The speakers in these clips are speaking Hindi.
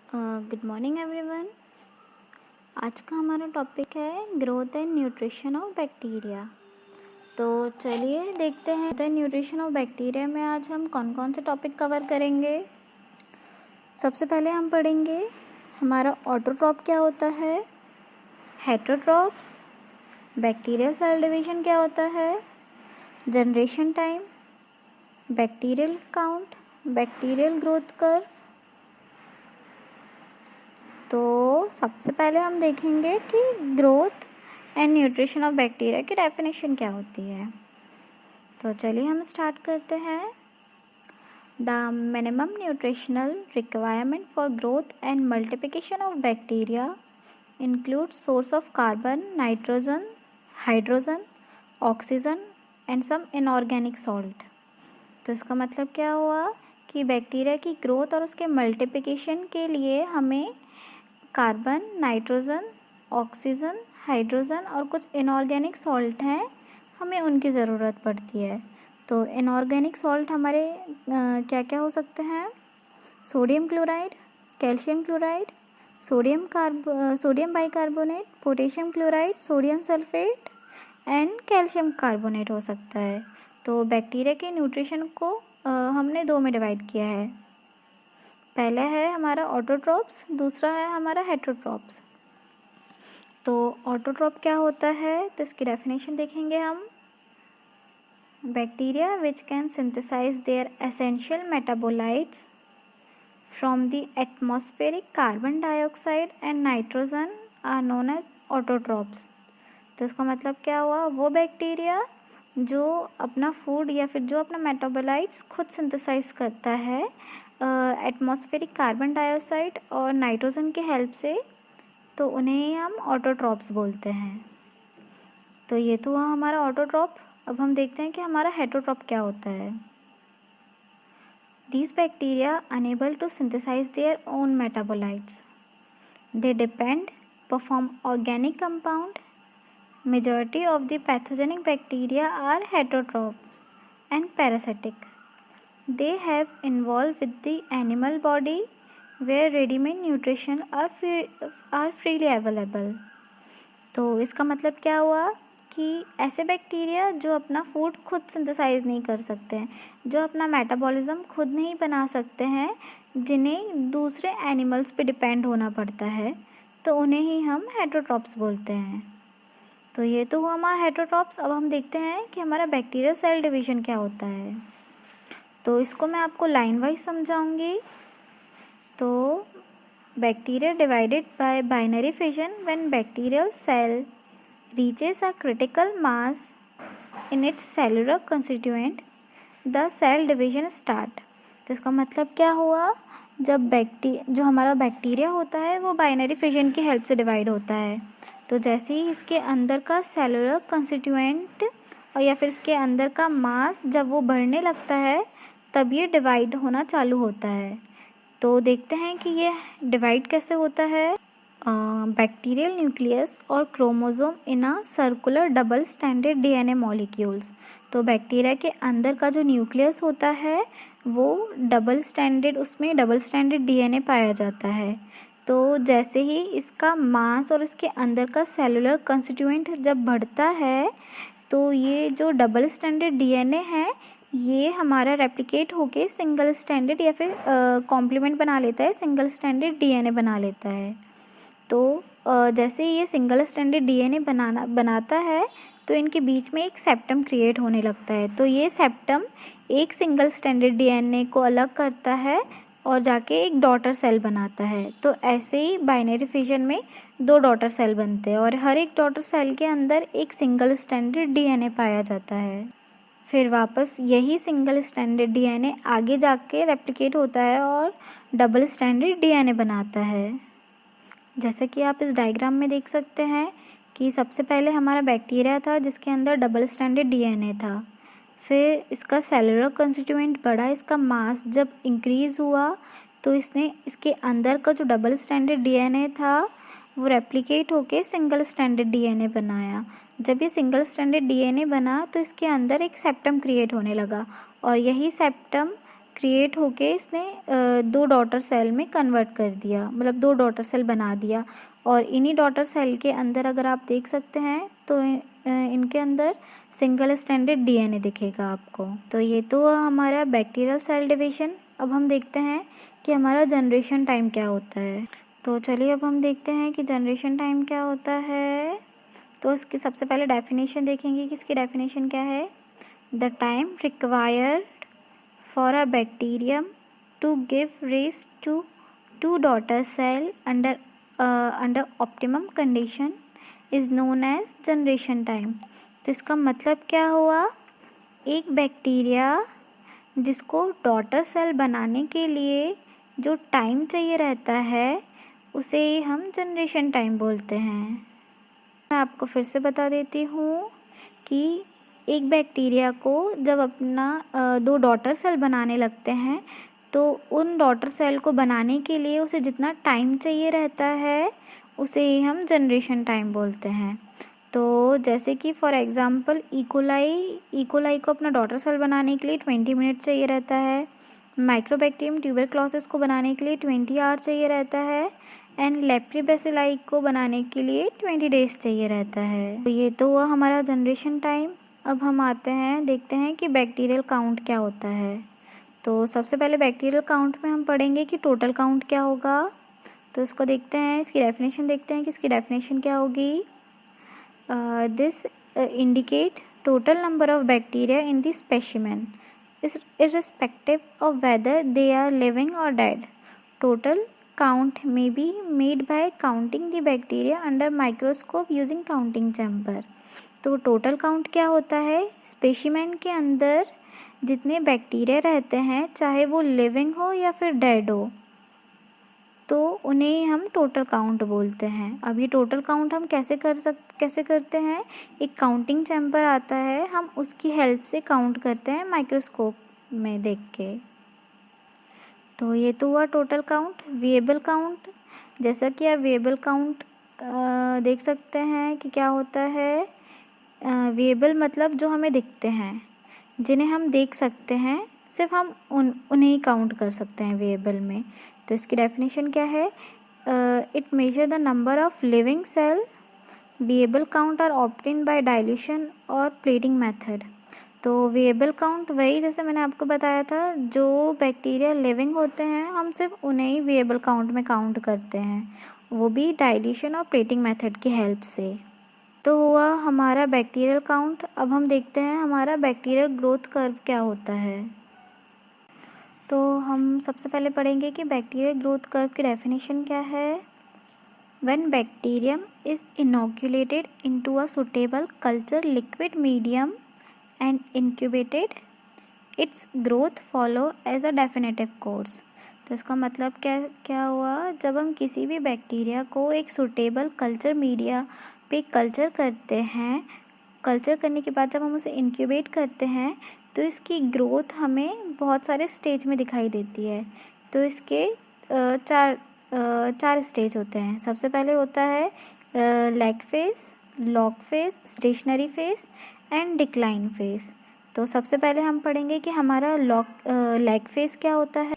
Good morning everyone. आज का हमारा टॉपिक है growth and nutrition of bacteria. तो चलिए देखते हैं growth and nutrition of bacteria में आज हम कौन कौन से टॉपिक कवर करेंगे। सबसे पहले हम पढ़ेंगे हमारा ऑटोट्रॉप क्या होता है, हेटरोट्रॉप्स, बैक्टीरियल सेल डिवीजन क्या होता है, generation time, bacterial count, bacterial growth curve. तो सबसे पहले हम देखेंगे कि growth and nutrition of bacteria की डेफिनेशन क्या होती है। तो चलिए हम स्टार्ट करते हैं। The minimum nutritional requirement for growth and multiplication of bacteria include source of carbon, nitrogen, hydrogen, oxygen and some inorganic salt. तो इसका मतलब क्या हुआ कि बैक्टीरिया की ग्रोथ और उसके मल्टीप्लिकेशन के लिए हमें कार्बन, नाइट्रोजन, ऑक्सीजन, हाइड्रोजन और कुछ इनऑर्गेनिक सॉल्ट हैं, हमें उनकी ज़रूरत पड़ती है। तो इनऑर्गेनिक सॉल्ट हमारे क्या क्या हो सकते हैं? Sodium chloride, calcium chloride, sodium bicarbonate, potassium chloride, sodium sulphate and calcium carbonate हो सकता है। तो बैक्टीरिया के न्यूट्रिशन को हमने दो में डिवाइड किया है। पहला है हमारा ऑटोट्रॉप्स, दूसरा है हमारा हेटरोट्रॉप्स। तो ऑटोट्रॉप क्या होता है, तो इसकी डेफिनेशन देखेंगे हम। Bacteria which can synthesise their essential metabolites from the atmospheric carbon dioxide and nitrogen are known as autotrophs. तो इसका मतलब क्या हुआ, वो बैक्टीरिया जो अपना फूड या फिर जो अपना मेटाबोलाइट्स खुद सिंथेसाइज करता है एटमॉस्फेरिक कार्बन डाइऑक्साइड और नाइट्रोजन के हेल्प से, तो उन्हें हम ऑटोट्रॉप्स बोलते हैं। तो ये तो हुआ हमारा ऑटोट्रॉप। अब हम देखते हैं कि हमारा हेटरोट्रॉप क्या होता है। These bacteria unable to synthesize their own metabolites. They perform organic compound. Majority of the pathogenic bacteria are heterotrophs and parasitic. They have involved with the animal body where ready-made nutrition are freely available. तो इसका मतलब क्या हुआ कि ऐसे बैक्टीरिया जो अपना फूड खुद सिंथेसाइज नहीं कर सकते हैं, जो अपना मेटाबॉलिज्म खुद नहीं बना सकते हैं, जिन्हें दूसरे एनिमल्स पे डिपेंड होना पड़ता है, तो उन्हें ही हम हेटरोट्रॉप्स बोलते हैं। तो ये तो हुआ हमारा हेटरोट्रॉप्स। अब हम देखते हैं कि हमारा बैक्टीरियल सेल डिवीजन क्या होता है। तो इसको मैं आपको लाइन वाइज समझाऊंगी। तो bacteria divided by binary fission when bacterial cell reaches a critical mass in its cellular constituent the cell division start. तो इसका मतलब क्या हुआ, जब जो हमारा बैक्टीरिया होता है वो बाइनरी फिजन की हेल्प से डिवाइड होता है। तो जैसे ही इसके अंदर का सेलुलर कंस्टिट्यूएंट और या फिर इसके अंदर का मास जब वो बढ़ने लगता है, तब ये डिवाइड होना चालू होता है। तो देखते हैं कि ये डिवाइड कैसे होता है। बैक्टीरियल न्यूक्लियस और chromosome in a circular double standard DNA molecules. तो बैक्टीरिया के अंदर का जो न्यूक्लियस होता है वो उसमें डबल स्टैंडर्ड डीएनए पाया जाता है। तो जैसे ही इसका मास और इसके अंदर का सेलुलर कंस्टिट्यूएंट जब बढ़ता है, तो ये जो डबल स्टैंडर्ड डीएनए है ये हमारा रेप्लिकेट होके सिंगल स्टैंडर्ड या फिर कॉम्प्लीमेंट बना लेता है, सिंगल स्टैंडर्ड डीएनए बना लेता है। तो जैसे ही ये सिंगल स्टैंडर्ड डीएनए बनाता है, तो इनके बीच में एक सेप्टम क्रिएट होने लगता है। तो ये सेप्टम एक सिंगल स्टैंडर्ड डीएनए को अलग करता है और जाके एक डॉटर सेल बनाता है। तो ऐसे ही बाइनरी फिजन में दो डॉटर सेल बनते हैं और हर एक डॉटर सेल के अंदर एक सिंगल स्टैंडर्ड डीएनए पाया जाता है। फिर वापस यही सिंगल स्टैंडर्ड डीएनए आगे जाके रेप्लिकेट होता है और डबल स्टैंडर्ड डीएनए बनाता है। जैसे कि आप इस डायग्राम में देख सकते हैं कि सबसे पहले हमारा बैक्टीरिया था जिसके अंदर डबल स्टैंडर्ड डीएनए था। फिर इसका सेलुलर कंस्टिट्यूएंट बढ़ा, इसका मास जब इंक्रीज़ हुआ तो इसने इसके अंदर का जो डबल स्टैंडर्ड डीएनए था वो रेप्लिकेट होके सिंगल स्टैंडर्ड डीएनए बनाया। जब ये सिंगल स्टैंडर्ड डीएनए बना तो इसके अंदर एक सेप्टम क्रिएट होने लगा और यही सेप्टम क्रिएट होके इसने 2 डॉटर सेल में कन्वर्ट कर दिया, मतलब 2 डॉटर सेल बना दिया। और इन्हीं डॉटर सेल के अंदर अगर आप देख सकते हैं तो इनके अंदर सिंगल स्ट्रैंडेड डीएनए दिखेगा आपको। तो ये तो हमारा बैक्टीरियल सेल डिवीजन। अब हम देखते हैं कि हमारा जनरेशन टाइम क्या होता है। तो चलिए अब हम देखते हैं कि जनरेशन टाइम क्या होता है। तो इसकी सबसे पहले डेफिनेशन देखेंगे कि इसकी डेफिनेशन क्या है। The time required for a bacterium to give rise to 2 daughter cell under optimum condition is known as generation time. तो इसका मतलब क्या हुआ, एक बैक्टीरिया जिसको डॉटर सेल बनाने के लिए जो टाइम चाहिए रहता है उसे हम जनरेशन टाइम बोलते हैं। मैं आपको फिर से बता देती हूँ कि एक बैक्टीरिया को जब अपना 2 डॉटर सेल बनाने लगते हैं तो उन डॉटर सेल को बनाने के लिए उसे जितना टाइम चाहिए रहता है उसे ही हम जनरेशन टाइम बोलते हैं। तो जैसे कि फॉर एग्ज़ाम्पल इकोलाई को अपना डॉटर सेल बनाने के लिए 20 मिनट चाहिए रहता है। माइक्रोबैक्टीरियम ट्यूबरक्लोसिस को बनाने के लिए 20 आवर चाहिए रहता है। एंड लेप्रिबैसिलाई को बनाने के लिए 20 डेज चाहिए रहता है। तो ये तो हुआ हमारा जनरेशन टाइम। अब हम आते हैं, देखते हैं कि बैक्टीरियल काउंट क्या होता है। तो सबसे पहले बैक्टीरियल काउंट में हम पढ़ेंगे कि टोटल काउंट क्या होगा। तो इसको देखते हैं, इसकी डेफिनेशन देखते हैं कि इसकी डेफिनेशन क्या होगी। This indicate total number of bacteria in the specimen is irrespective of whether they are living or dead. Total count may be made by counting the bacteria under microscope using counting chamber. तो टोटल काउंट क्या होता है, स्पेसिमेन के अंदर जितने बैक्टीरिया रहते हैं चाहे वो लिविंग हो या फिर डेड हो तो उन्हें हम टोटल काउंट बोलते हैं। अब ये टोटल काउंट हम कैसे करते हैं, एक काउंटिंग चैम्बर आता है, हम उसकी हेल्प से काउंट करते हैं माइक्रोस्कोप में देख के। तो ये तो हुआ टोटल काउंट। वेरिएबल काउंट, जैसा कि आप वेरिएबल काउंट देख सकते हैं कि क्या होता है। वेरिएबल मतलब जो हमें दिखते हैं, जिन्हें हम देख सकते हैं, सिर्फ हम उन्हें ही काउंट कर सकते हैं वेरिएबल में। तो इसकी डेफिनेशन क्या है, it measure the number of living cell. Variable count are obtained by dilution और प्लेटिंग मेथड। तो वेरिएबल काउंट वही जैसे मैंने आपको बताया था, जो बैक्टीरिया लिविंग होते हैं हम सिर्फ उन्हें ही वेरिएबल काउंट में काउंट करते हैं, वो भी डाइल्यूशन और प्लेटिंग मेथड की हेल्प से। तो हुआ हमारा बैक्टीरियल काउंट। अब हम देखते हैं हमारा बैक्टीरियल ग्रोथ कर्व क्या होता है। तो हम सबसे पहले पढ़ेंगे कि बैक्टीरियल ग्रोथ कर्व की डेफिनेशन क्या है। When bacterium is inoculated into a suitable culture liquid medium and incubated, its growth follow as a definitive course. तो इसका मतलब क्या हुआ, जब हम किसी भी बैक्टीरिया को एक सुटेबल कल्चर मीडिया पे कल्चर करते हैं, कल्चर करने के बाद जब हम उसे इंक्यूबेट करते हैं तो इसकी ग्रोथ हमें बहुत सारे स्टेज में दिखाई देती है। तो इसके चार स्टेज होते हैं। सबसे पहले होता है lag phase, log phase, stationary phase and decline phase. तो सबसे पहले हम पढ़ेंगे कि हमारा लैग फेज क्या होता है।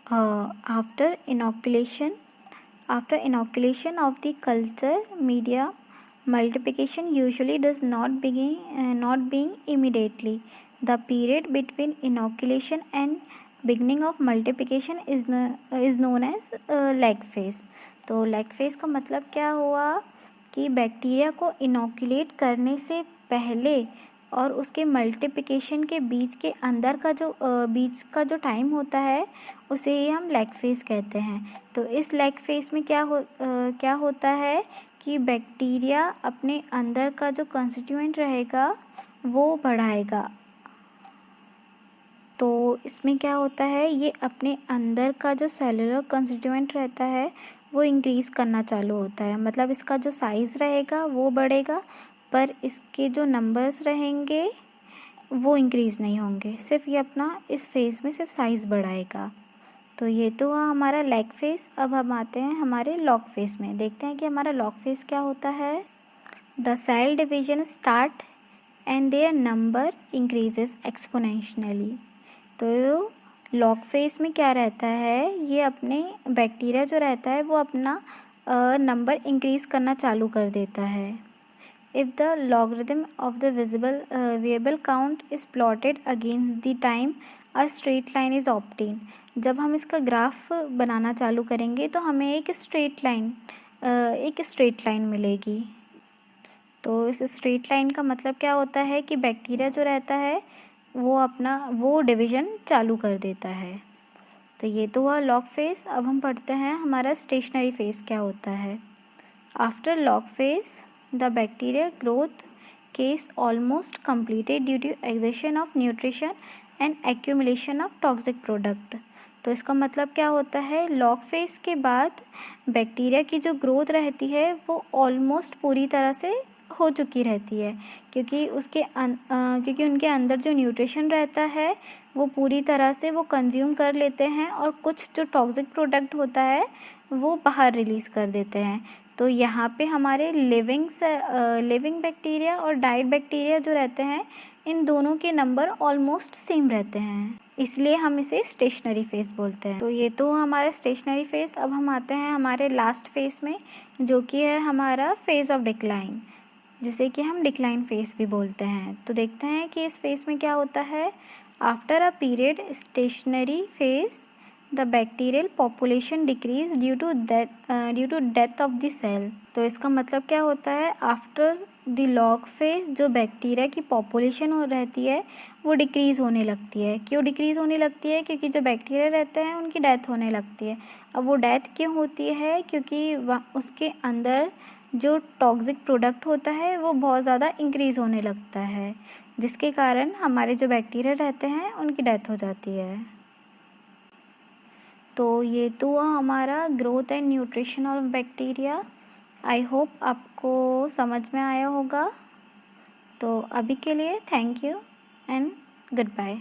After inoculation of the culture media, multiplication usually does not begin immediately. The period between inoculation and beginning of multiplication is known as lag phase. तो लैग फेज का मतलब क्या हुआ कि बैक्टीरिया को इनोकुलेट करने से पहले और उसके मल्टीप्लिकेशन के बीच के अंदर का जो टाइम होता है उसे ही हम लैग फेज कहते हैं। तो इस लैग फेज में क्या होता है कि बैक्टीरिया अपने अंदर का जो कंस्टिट्यूएंट रहेगा वो बढ़ाएगा। तो इसमें क्या होता है, ये अपने अंदर का जो सेलुलर कंस्टिट्यूएंट रहता है वो इंक्रीज़ करना चालू होता है। मतलब इसका जो साइज़ रहेगा वो बढ़ेगा पर इसके जो नंबर्स रहेंगे वो इंक्रीज़ नहीं होंगे, सिर्फ ये अपना इस फेज़ में सिर्फ साइज़ बढ़ाएगा। तो ये तो हुआ हमारा लैग फेज़। अब हम आते हैं हमारे लॉग फेज़ में, देखते हैं कि हमारा लॉग फेज़ क्या होता है। The cell division start and their number increases exponentially. तो लॉग फेज में क्या रहता है, ये अपने बैक्टीरिया जो रहता है वो अपना नंबर इंक्रीज़ करना चालू कर देता है। If the logarithm of the variable count is plotted against the time a straight line is obtain. जब हम इसका ग्राफ बनाना चालू करेंगे तो हमें एक स्ट्रेट लाइन मिलेगी। तो इस स्ट्रेट लाइन का मतलब क्या होता है कि बैक्टीरिया जो रहता है वो डिवीज़न चालू कर देता है। तो ये तो हुआ लॉग फेज। अब हम पढ़ते हैं हमारा स्टेशनरी फेज क्या होता है। After log phase the bacteria growth ceases almost completed due to exhaustion of nutrition and accumulation of toxic product. तो इसका मतलब क्या होता है, लॉग फेज के बाद बैक्टीरिया की जो ग्रोथ रहती है वो ऑलमोस्ट पूरी तरह से हो चुकी रहती है, क्योंकि उनके अंदर जो न्यूट्रिशन रहता है वो पूरी तरह से वो कंज्यूम कर लेते हैं और कुछ जो टॉक्सिक प्रोडक्ट होता है वो बाहर रिलीज़ कर देते हैं। तो यहाँ पे हमारे लिविंग बैक्टीरिया और डाइड बैक्टीरिया जो रहते हैं इन दोनों के नंबर ऑलमोस्ट सेम रहते हैं, इसलिए हम इसे स्टेशनरी फेज बोलते हैं। तो ये तो हमारा स्टेशनरी फेज। अब हम आते हैं हमारे लास्ट फेज में, जो कि है हमारा फेज ऑफ डिक्लाइन, जिसे कि हम डिक्लाइन फेज भी बोलते हैं। तो देखते हैं कि इस फेज में क्या होता है। After a period stationary phase the bacterial population decrease due to death of the cell. तो इसका मतलब क्या होता है, आफ्टर द लॉग फेज जो बैक्टीरिया की पॉपुलेशन रहती है वो डिक्रीज़ होने लगती है। क्यों डिक्रीज़ होने लगती है, क्योंकि जो बैक्टीरिया रहते हैं उनकी डेथ होने लगती है। अब वो डेथ क्यों होती है, क्योंकि उसके अंदर जो टॉक्सिक प्रोडक्ट होता है वो बहुत ज़्यादा इंक्रीज़ होने लगता है, जिसके कारण हमारे जो बैक्टीरिया रहते हैं उनकी डेथ हो जाती है। तो ये तो हमारा growth and nutrition of bacteria. I hope आपको समझ में आया होगा। तो अभी के लिए thank you and good bye.